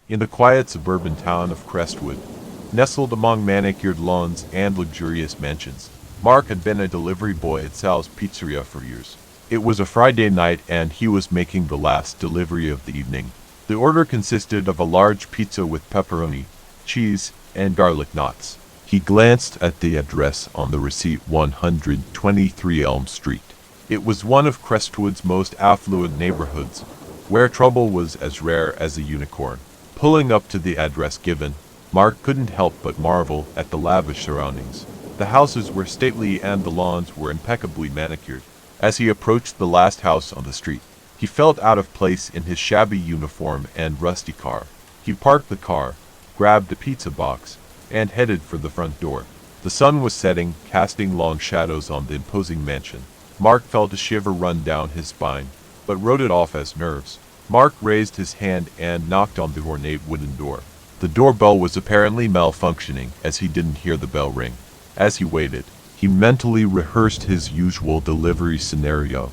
In the quiet suburban town of Crestwood, nestled among manicured lawns and luxurious mansions, Mark had been a delivery boy at Sal's Pizzeria for years. It was a Friday night and he was making the last delivery of the evening. The order consisted of a large pizza with pepperoni, cheese, and garlic knots. He glanced at the address on the receipt: 123 Elm Street. It was one of Crestwood's most affluent neighborhoods, where trouble was as rare as a unicorn. Pulling up to the address given, Mark couldn't help but marvel at the lavish surroundings. The houses were stately and the lawns were impeccably manicured. As he approached the last house on the street, he felt out of place in his shabby uniform and rusty car. He parked the car, grabbed a pizza box, and headed for the front door. The sun was setting, casting long shadows on the imposing mansion. Mark felt a shiver run down his spine, but wrote it off as nerves. Mark raised his hand and knocked on the ornate wooden door. The doorbell was apparently malfunctioning, as he didn't hear the bell ring. As he waited, he mentally rehearsed his usual delivery scenario.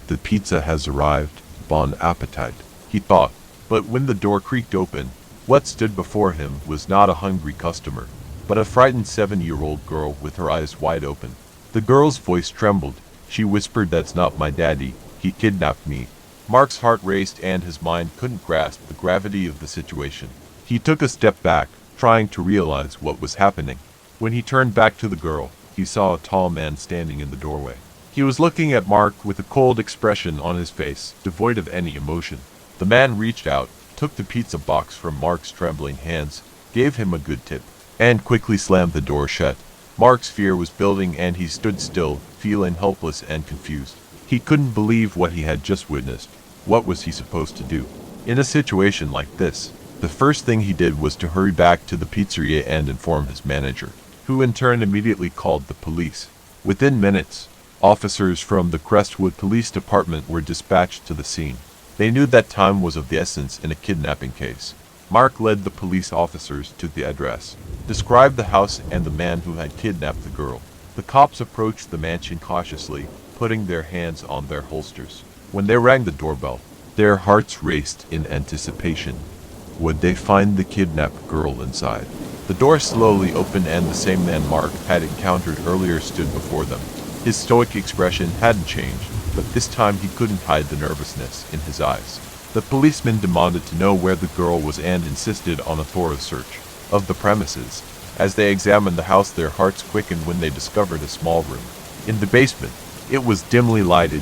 "The pizza has arrived. Bon appetit," he thought. But when the door creaked open, what stood before him was not a hungry customer, but a frightened 7-year-old girl with her eyes wide open. The girl's voice trembled. She whispered, "That's not my daddy. He kidnapped me." Mark's heart raced and his mind couldn't grasp the gravity of the situation. He took a step back, trying to realize what was happening. When he turned back to the girl, he saw a tall man standing in the doorway. He was looking at Mark with a cold expression on his face, devoid of any emotion. The man reached out, took the pizza box from Mark's trembling hands, gave him a good tip, and quickly slammed the door shut. Mark's fear was building and he stood still, feeling helpless and confused. He couldn't believe what he had just witnessed. What was he supposed to do? In a situation like this, the first thing he did was to hurry back to the pizzeria and inform his manager, who in turn immediately called the police. Within minutes, officers from the Crestwood Police Department were dispatched to the scene. They knew that time was of the essence in a kidnapping case. Mark led the police officers to the address, described the house and the man who had kidnapped the girl. The cops approached the mansion cautiously, putting their hands on their holsters. When they rang the doorbell, their hearts raced in anticipation. Would they find the kidnapped girl inside? The door slowly opened and the same man Mark had encountered earlier stood before them. His stoic expression hadn't changed, but this time he couldn't hide the nervousness in his eyes. The policeman demanded to know where the girl was and insisted on a thorough search of the premises. As they examined the house, their hearts quickened when they discovered a small room in the basement. It was dimly lighted,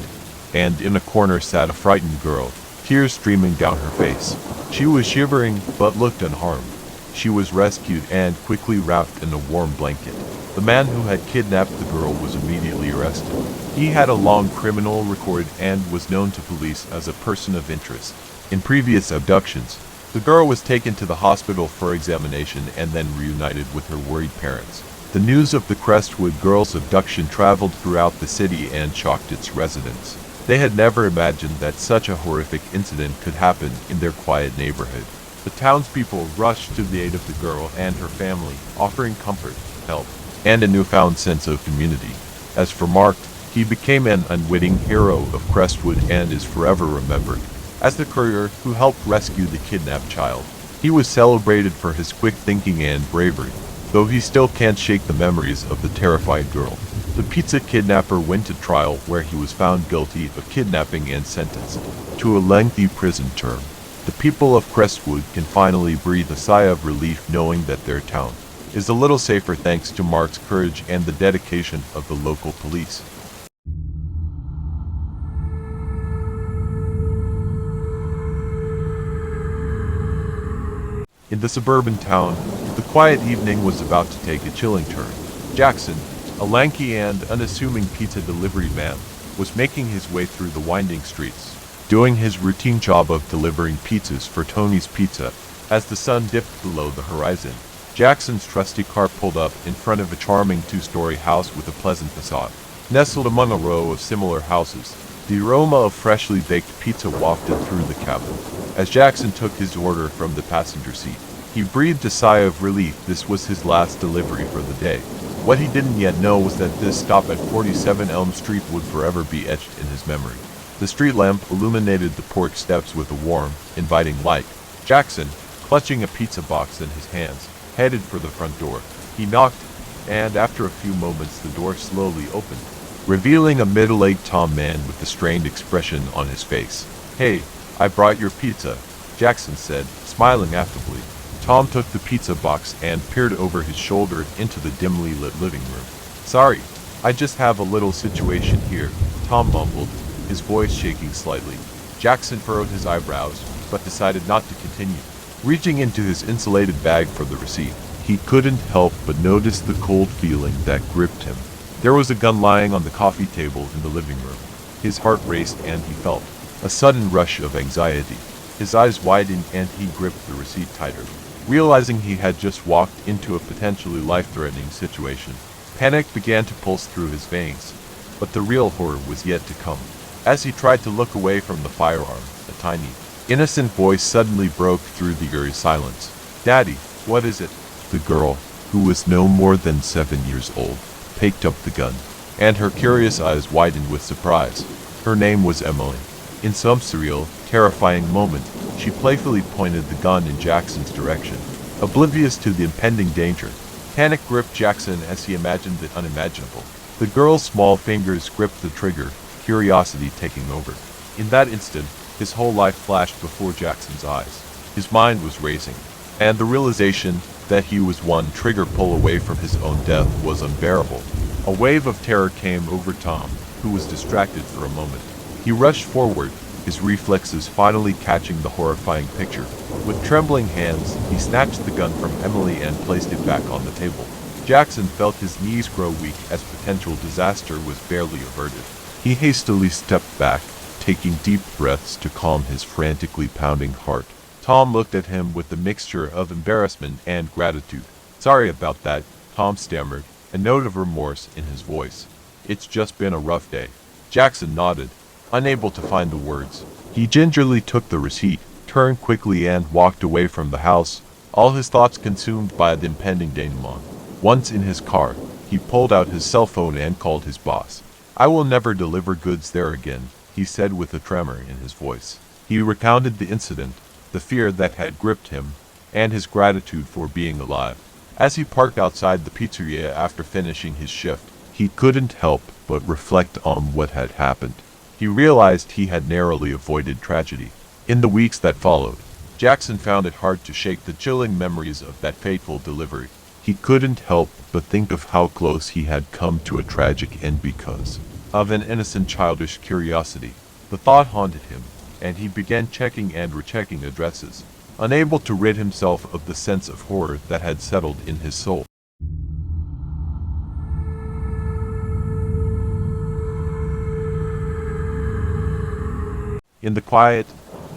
and in a corner sat a frightened girl, tears streaming down her face. She was shivering, but looked unharmed. She was rescued and quickly wrapped in a warm blanket. The man who had kidnapped the girl was immediately arrested. He had a long criminal record and was known to police as a person of interest. In previous abductions, the girl was taken to the hospital for examination and then reunited with her worried parents. The news of the Crestwood girl's abduction traveled throughout the city and shocked its residents. They had never imagined that such a horrific incident could happen in their quiet neighborhood. The townspeople rushed to the aid of the girl and her family, offering comfort, help, and a newfound sense of community. As for Mark, he became an unwitting hero of Crestwood and is forever remembered as the courier who helped rescue the kidnapped child. He was celebrated for his quick thinking and bravery, though he still can't shake the memories of the terrified girl. The pizza kidnapper went to trial where he was found guilty of kidnapping and sentenced to a lengthy prison term. The people of Crestwood can finally breathe a sigh of relief knowing that their town is a little safer thanks to Mark's courage and the dedication of the local police. In the suburban town, the quiet evening was about to take a chilling turn. Jackson, a lanky and unassuming pizza delivery man, was making his way through the winding streets, doing his routine job of delivering pizzas for Tony's Pizza. As the sun dipped below the horizon, Jackson's trusty car pulled up in front of a charming two-story house with a pleasant facade. Nestled among a row of similar houses, the aroma of freshly baked pizza wafted through the cabin. As Jackson took his order from the passenger seat, he breathed a sigh of relief. This was his last delivery for the day. What he didn't yet know was that this stop at 47 Elm Street would forever be etched in his memory. The street lamp illuminated the porch steps with a warm, inviting light. Jackson, clutching a pizza box in his hands, headed for the front door. He knocked, and after a few moments the door slowly opened, revealing a middle-aged Tom man with a strained expression on his face. "Hey, I brought your pizza," Jackson said, smiling affably. Tom took the pizza box and peered over his shoulder into the dimly lit living room. "Sorry, I just have a little situation here," Tom mumbled, his voice shaking slightly. Jackson furrowed his eyebrows, but decided not to continue. Reaching into his insulated bag for the receipt, he couldn't help but notice the cold feeling that gripped him. There was a gun lying on the coffee table in the living room. His heart raced and he felt a sudden rush of anxiety. His eyes widened and he gripped the receipt tighter, realizing he had just walked into a potentially life-threatening situation. Panic began to pulse through his veins, but the real horror was yet to come. As he tried to look away from the firearm, a tiny, innocent voice suddenly broke through the eerie silence. "Daddy, what is it?" The girl, who was no more than 7 years old, picked up the gun, and her curious eyes widened with surprise. Her name was Emily. In some surreal, terrifying moment, she playfully pointed the gun in Jackson's direction, oblivious to the impending danger. Panic gripped Jackson as he imagined the unimaginable. The girl's small fingers gripped the trigger, curiosity taking over. In that instant, his whole life flashed before Jackson's eyes. His mind was racing, and the realization that he was one trigger pull away from his own death was unbearable. A wave of terror came over Tom, who was distracted for a moment. He rushed forward, his reflexes finally catching the horrifying picture. With trembling hands, he snatched the gun from Emily and placed it back on the table. Jackson felt his knees grow weak as potential disaster was barely averted. He hastily stepped back, taking deep breaths to calm his frantically pounding heart. Tom looked at him with a mixture of embarrassment and gratitude. "Sorry about that," Tom stammered, a note of remorse in his voice. "It's just been a rough day." Jackson nodded, unable to find the words. He gingerly took the receipt, turned quickly and walked away from the house, all his thoughts consumed by the impending denouement. Once in his car, he pulled out his cell phone and called his boss. "I will never deliver goods there again," he said with a tremor in his voice. He recounted the incident, the fear that had gripped him, and his gratitude for being alive. As he parked outside the pizzeria after finishing his shift, he couldn't help but reflect on what had happened. He realized he had narrowly avoided tragedy. In the weeks that followed, Jackson found it hard to shake the chilling memories of that fateful delivery. He couldn't help but think of how close he had come to a tragic end because of an innocent childish curiosity. The thought haunted him, and he began checking and rechecking addresses, unable to rid himself of the sense of horror that had settled in his soul. In the quiet,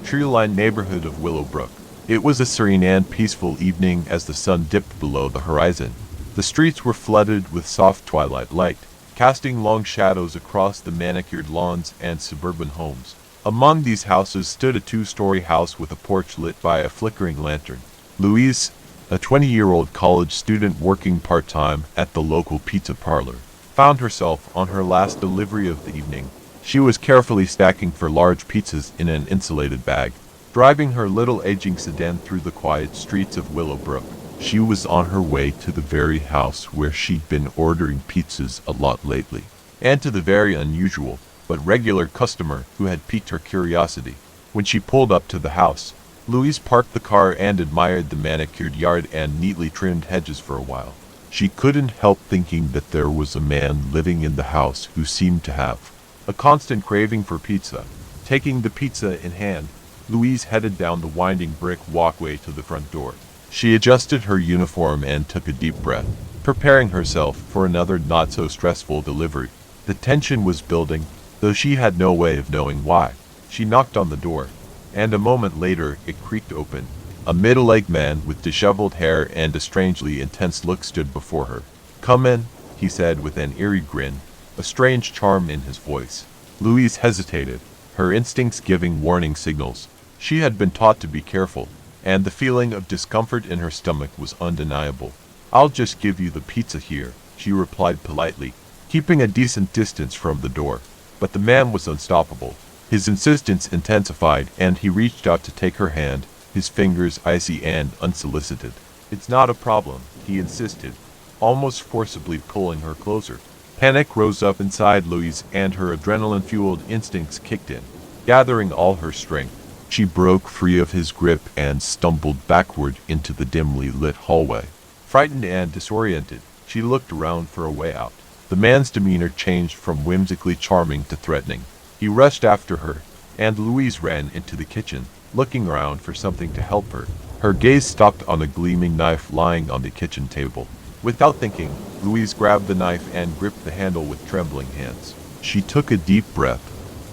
tree-lined neighborhood of Willowbrook, it was a serene and peaceful evening as the sun dipped below the horizon. The streets were flooded with soft twilight light, casting long shadows across the manicured lawns and suburban homes. Among these houses stood a two-story house with a porch lit by a flickering lantern. Louise, a 20-year-old college student working part-time at the local pizza parlor, found herself on her last delivery of the evening. She was carefully stacking for large pizzas in an insulated bag, driving her little aging sedan through the quiet streets of Willowbrook. She was on her way to the very house where she'd been ordering pizzas a lot lately, and to the very unusual but regular customer who had piqued her curiosity. When she pulled up to the house, Louise parked the car and admired the manicured yard and neatly trimmed hedges for a while. She couldn't help thinking that there was a man living in the house who seemed to have a constant craving for pizza. Taking the pizza in hand, Louise headed down the winding brick walkway to the front door. She adjusted her uniform and took a deep breath, preparing herself for another not-so-stressful delivery. The tension was building, though she had no way of knowing why. She knocked on the door, and a moment later it creaked open. A middle-aged man with disheveled hair and a strangely intense look stood before her. "Come in," he said with an eerie grin, a strange charm in his voice. Louise hesitated, her instincts giving warning signals. She had been taught to be careful, and the feeling of discomfort in her stomach was undeniable. "I'll just give you the pizza here," she replied politely, keeping a decent distance from the door. But the man was unstoppable. His insistence intensified, and he reached out to take her hand, his fingers icy and unsolicited. "It's not a problem," he insisted, almost forcibly pulling her closer. Panic rose up inside Louise and her adrenaline-fueled instincts kicked in. Gathering all her strength, she broke free of his grip and stumbled backward into the dimly lit hallway. Frightened and disoriented, she looked around for a way out. The man's demeanor changed from whimsically charming to threatening. He rushed after her, and Louise ran into the kitchen, looking around for something to help her. Her gaze stopped on a gleaming knife lying on the kitchen table. Without thinking, Louise grabbed the knife and gripped the handle with trembling hands. She took a deep breath,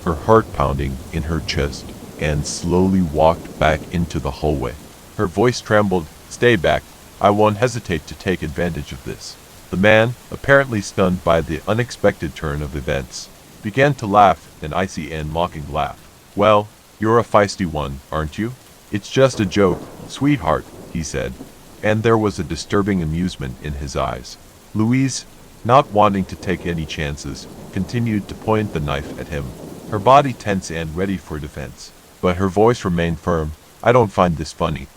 her heart pounding in her chest, and slowly walked back into the hallway. Her voice trembled, "Stay back. I won't hesitate to take advantage of this." The man, apparently stunned by the unexpected turn of events, began to laugh, an icy and mocking laugh. "Well, you're a feisty one, aren't you? It's just a joke, sweetheart," he said, and there was a disturbing amusement in his eyes. Louise, not wanting to take any chances, continued to point the knife at him, her body tense and ready for defense. But her voice remained firm. "I don't find this funny.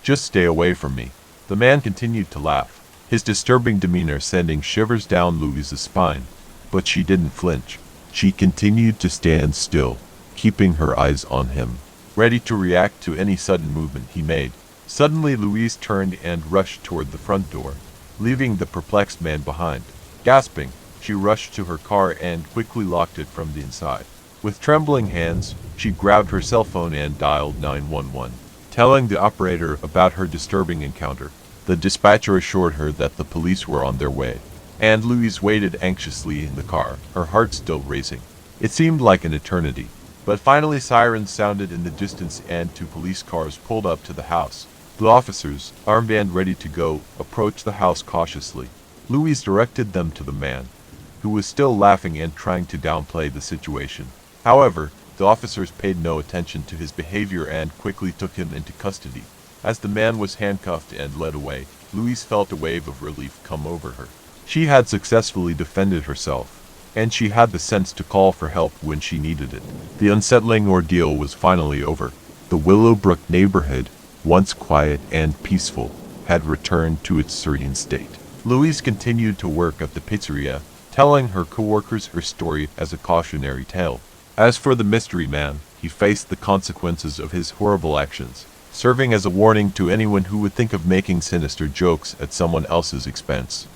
Just stay away from me." The man continued to laugh, his disturbing demeanor sending shivers down Louise's spine. But she didn't flinch. She continued to stand still, keeping her eyes on him, ready to react to any sudden movement he made. Suddenly Louise turned and rushed toward the front door, leaving the perplexed man behind. Gasping, she rushed to her car and quickly locked it from the inside. With trembling hands, she grabbed her cell phone and dialed 911, telling the operator about her disturbing encounter. The dispatcher assured her that the police were on their way, and Louise waited anxiously in the car, her heart still racing. It seemed like an eternity, but finally sirens sounded in the distance and two police cars pulled up to the house. The officers, armed and ready to go, approached the house cautiously. Louise directed them to the man, who was still laughing and trying to downplay the situation. However, the officers paid no attention to his behavior and quickly took him into custody. As the man was handcuffed and led away, Louise felt a wave of relief come over her. She had successfully defended herself, and she had the sense to call for help when she needed it. The unsettling ordeal was finally over. The Willowbrook neighborhood, once quiet and peaceful, had returned to its serene state. Louise continued to work at the pizzeria, telling her coworkers her story as a cautionary tale. As for the mystery man, he faced the consequences of his horrible actions, serving as a warning to anyone who would think of making sinister jokes at someone else's expense.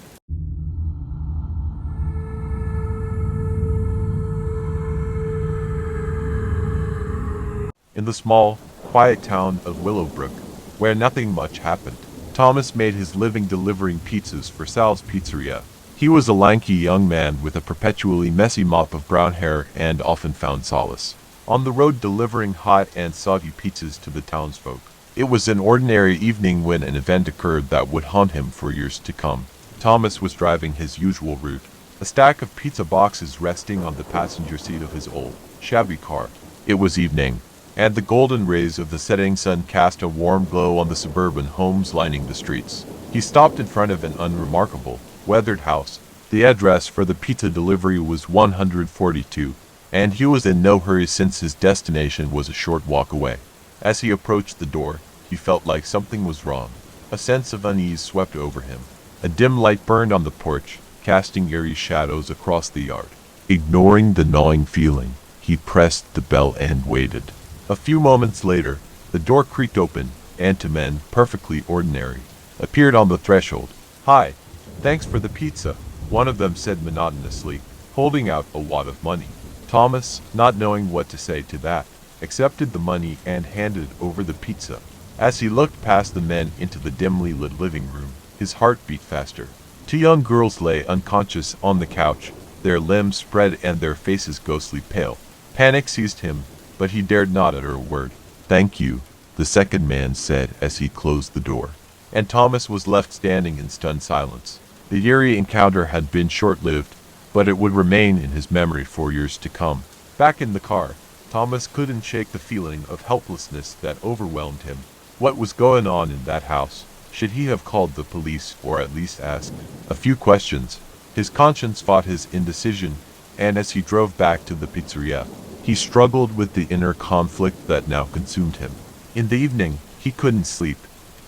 In the small, quiet town of Willowbrook, where nothing much happened, Thomas made his living delivering pizzas for Sal's Pizzeria. He was a lanky young man with a perpetually messy mop of brown hair and often found solace on the road delivering hot and soggy pizzas to the townsfolk. It was an ordinary evening when an event occurred that would haunt him for years to come. Thomas was driving his usual route, a stack of pizza boxes resting on the passenger seat of his old, shabby car. It was evening, and the golden rays of the setting sun cast a warm glow on the suburban homes lining the streets. He stopped in front of an unremarkable, weathered house. The address for the pizza delivery was 142, and he was in no hurry since his destination was a short walk away. As he approached the door, he felt like something was wrong. A sense of unease swept over him. A dim light burned on the porch, casting eerie shadows across the yard. Ignoring the gnawing feeling, he pressed the bell and waited. A few moments later, the door creaked open, and two men, perfectly ordinary, appeared on the threshold. "Hi. Thanks for the pizza," one of them said monotonously, holding out a wad of money. Thomas, not knowing what to say to that, accepted the money and handed over the pizza. As he looked past the men into the dimly lit living room, his heart beat faster. Two young girls lay unconscious on the couch, their limbs spread and their faces ghostly pale. Panic seized him, but he dared not utter a word. "Thank you," the second man said as he closed the door. And Thomas was left standing in stunned silence. The eerie encounter had been short-lived, but it would remain in his memory for years to come. Back in the car, Thomas couldn't shake the feeling of helplessness that overwhelmed him. What was going on in that house? Should he have called the police, or at least asked a few questions? His conscience fought his indecision, and as he drove back to the pizzeria, he struggled with the inner conflict that now consumed him. In the evening, he He couldn't sleep.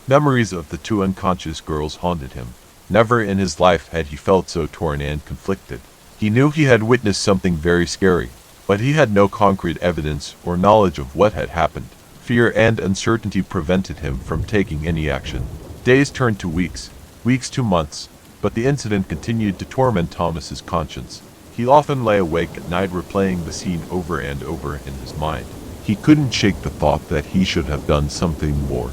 Memories of the two unconscious girls haunted him. Never in his life had he felt so torn and conflicted. He knew he had witnessed something very scary, but he had no concrete evidence or knowledge of what had happened. Fear and uncertainty prevented him from taking any action. Days turned to weeks, weeks to months, but the incident continued to torment Thomas's conscience. He often lay awake at night replaying the scene over and over in his mind. He couldn't shake the thought that he should have done something more.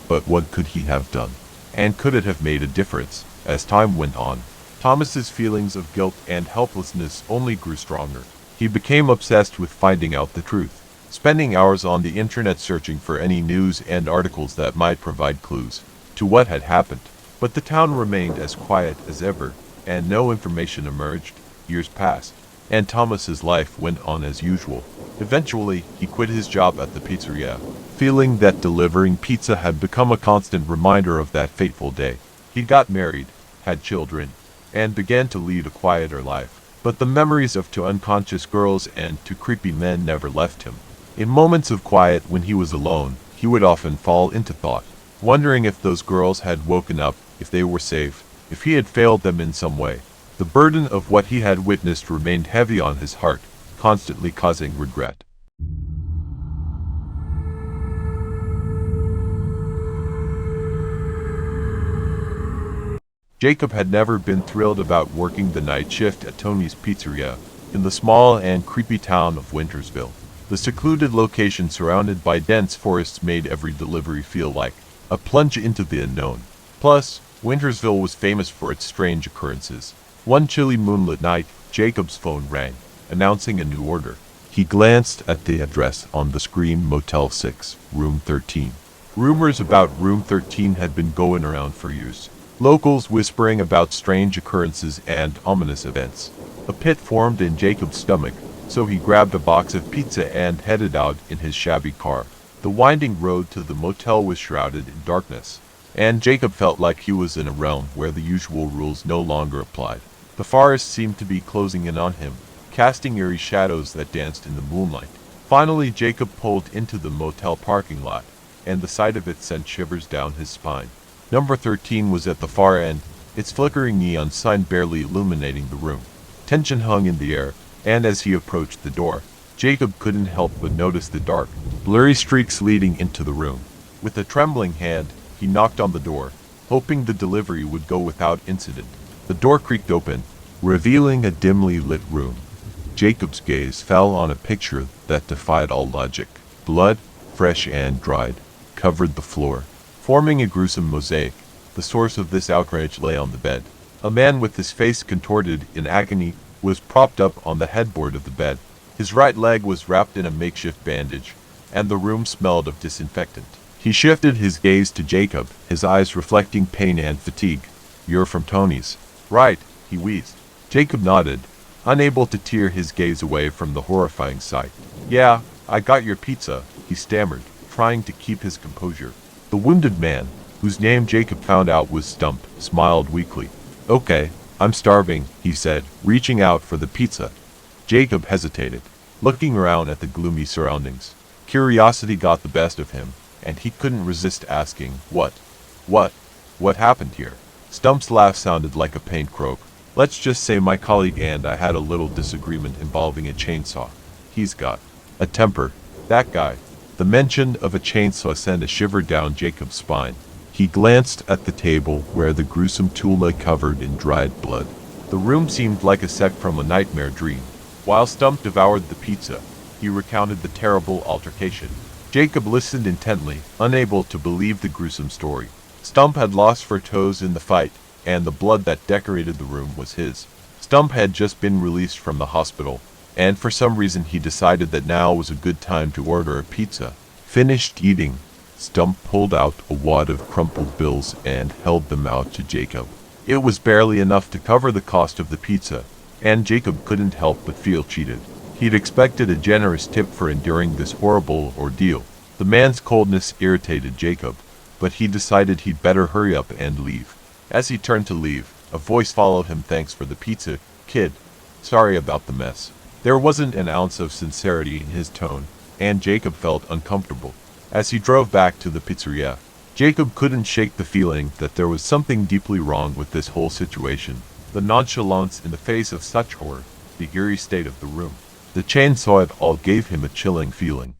But what could he have done? And could it have made a difference? As time went on, Thomas's feelings of guilt and helplessness only grew stronger. He became obsessed with finding out the truth, spending hours on the internet searching for any news and articles that might provide clues to what had happened. But the town remained as quiet as ever, and no information emerged. Years passed, and Thomas's life went on as usual. Eventually, he quit his job at the pizzeria, feeling that delivering pizza had become a constant reminder of that fateful day. He got married, had children, and began to lead a quieter life. But the memories of two unconscious girls and two creepy men never left him. In moments of quiet when he was alone, he would often fall into thought, wondering if those girls had woken up, if they were safe, if he had failed them in some way. The burden of what he had witnessed remained heavy on his heart, constantly causing regret. Jacob had never been thrilled about working the night shift at Tony's Pizzeria, in the small and creepy town of Wintersville. The secluded location surrounded by dense forests made every delivery feel like a plunge into the unknown. Plus, Wintersville was famous for its strange occurrences. One chilly moonlit night, Jacob's phone rang, announcing a new order. He glanced at the address on the screen: Motel 6, Room 13. Rumors about Room 13 had been going around for years. Locals whispering about strange occurrences and ominous events. A pit formed in Jacob's stomach, so he grabbed a box of pizza and headed out in his shabby car. The winding road to the motel was shrouded in darkness, and Jacob felt like he was in a realm where the usual rules no longer applied. The forest seemed to be closing in on him, casting eerie shadows that danced in the moonlight. Finally, Jacob pulled into the motel parking lot, and the sight of it sent shivers down his spine. Number 13 was at the far end, its flickering neon sign barely illuminating the room. Tension hung in the air, and as he approached the door, Jacob couldn't help but notice the dark, blurry streaks leading into the room. With a trembling hand, he knocked on the door, hoping the delivery would go without incident. The door creaked open, revealing a dimly lit room. Jacob's gaze fell on a picture that defied all logic. Blood, fresh and dried, covered the floor, forming a gruesome mosaic. The source of this outrage lay on the bed. A man with his face contorted in agony was propped up on the headboard of the bed. His right leg was wrapped in a makeshift bandage, and the room smelled of disinfectant. He shifted his gaze to Jacob, his eyes reflecting pain and fatigue. "You're from Tony's." "Right," he wheezed. Jacob nodded, unable to tear his gaze away from the horrifying sight. "Yeah, I got your pizza," he stammered, trying to keep his composure. The wounded man, whose name Jacob found out was Stump, smiled weakly. "Okay, I'm starving," he said, reaching out for the pizza. Jacob hesitated, looking around at the gloomy surroundings. Curiosity got the best of him, and he couldn't resist asking, What happened here?" Stump's laugh sounded like a pained croak. "Let's just say my colleague and I had a little disagreement involving a chainsaw. He's got a temper, that guy." The mention of a chainsaw sent a shiver down Jacob's spine. He glanced at the table where the gruesome tool lay covered in dried blood. The room seemed like a set from a nightmare dream. While Stump devoured the pizza, he recounted the terrible altercation. Jacob listened intently, unable to believe the gruesome story. Stump had lost 4 toes in the fight, and the blood that decorated the room was his. Stump had just been released from the hospital, and for some reason he decided that now was a good time to order a pizza. Finished eating, Stump pulled out a wad of crumpled bills and held them out to Jacob. It was barely enough to cover the cost of the pizza, and Jacob couldn't help but feel cheated. He'd expected a generous tip for enduring this horrible ordeal. The man's coldness irritated Jacob, but he decided he'd better hurry up and leave. As he turned to leave, a voice followed him. "Thanks for the pizza, kid. Sorry about the mess." There wasn't an ounce of sincerity in his tone, and Jacob felt uncomfortable. As he drove back to the pizzeria, Jacob couldn't shake the feeling that there was something deeply wrong with this whole situation. The nonchalance in the face of such horror, the eerie state of the room. The chainsaw it all gave him a chilling feeling.